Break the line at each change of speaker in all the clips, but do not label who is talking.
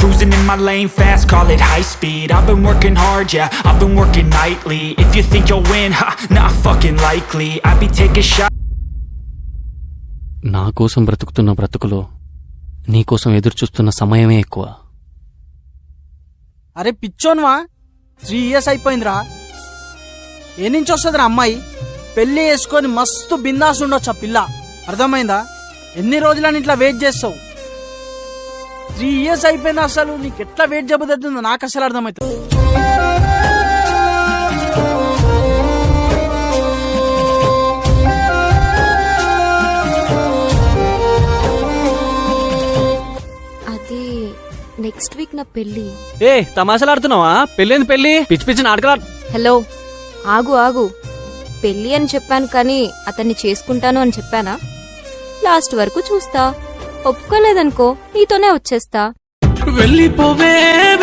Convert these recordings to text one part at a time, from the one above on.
Cruising in my lane fast, call it high speed. I've been working hard, yeah, I've been working nightly. If you think you'll win, ha, not fucking likely. I be taking shots.
నా కోసం బ్రతుకుతున్న బ్రతుకులో నీకోసం ఎదురుచూస్తున్న సమయమే ఎక్కువ.
అరే పిచ్చోన్వా, 3 years అయిపోయిందిరా. ఏ నుంచి వస్తుందిరా అమ్మాయి? పెళ్లి చేసుకొని మస్తు బిందాస్ ఉండొచ్చు ఆ పిల్ల, అర్థమైందా? ఎన్ని రోజులని ఇట్లా వెయిట్ చేస్తావు? 3 years అయిపోయింది, అసలు నీకు ఎట్లా వెయిట్ చేయబోతుందో నాకు అసలు అర్థమవుతుంది.
అది నెక్స్ట్ వీక్ నా పెళ్లి.
ఏ తమాషాలు ఆడుతున్నావా? పెళ్ళేంది పెళ్లి? పిచ్చి పిచ్చి నాటకాలు.
హలో, ఆగు ఆగు. పెళ్లి అని చెప్పాను కానీ అతన్ని చేసుకుంటాను అని చెప్పానా? లాస్ట్ వరకు చూస్తా, ఒప్పుకోలేదనుకో నీతోనే వచ్చేస్తా.
వెళ్ళిపోవే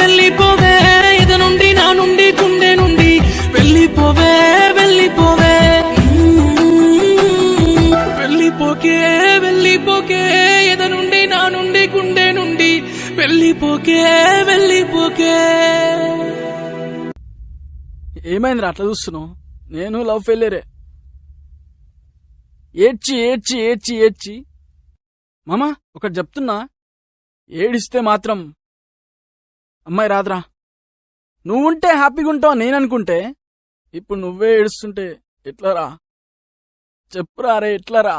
వెళ్ళిపోవే ఇది నుండి నా నుండి గుండె నుండి వెళ్ళిపోవే వెళ్ళిపోవే వెళ్ళిపోకే వెళ్ళిపోకే ఇది నుండి నా నుండి గుండె నుండి వెళ్ళిపోకే వెళ్ళిపోకే.
ఏమైందిరా అట్లా చూస్తున్నావు? నేను లవ్ ఫెయిలియరే. ఏడ్చి ఏడ్చి ఏడ్చి ఏడ్చి మామా ఒకటి చెప్తున్నా, ఏడిస్తే మాత్రం అమ్మాయి రాదురా. నువ్వుంటే హ్యాపీగా ఉంటావు నేననుకుంటే, ఇప్పుడు నువ్వే ఏడుస్తుంటే ఎట్లరా? చెప్పురా రే, ఎట్లరా?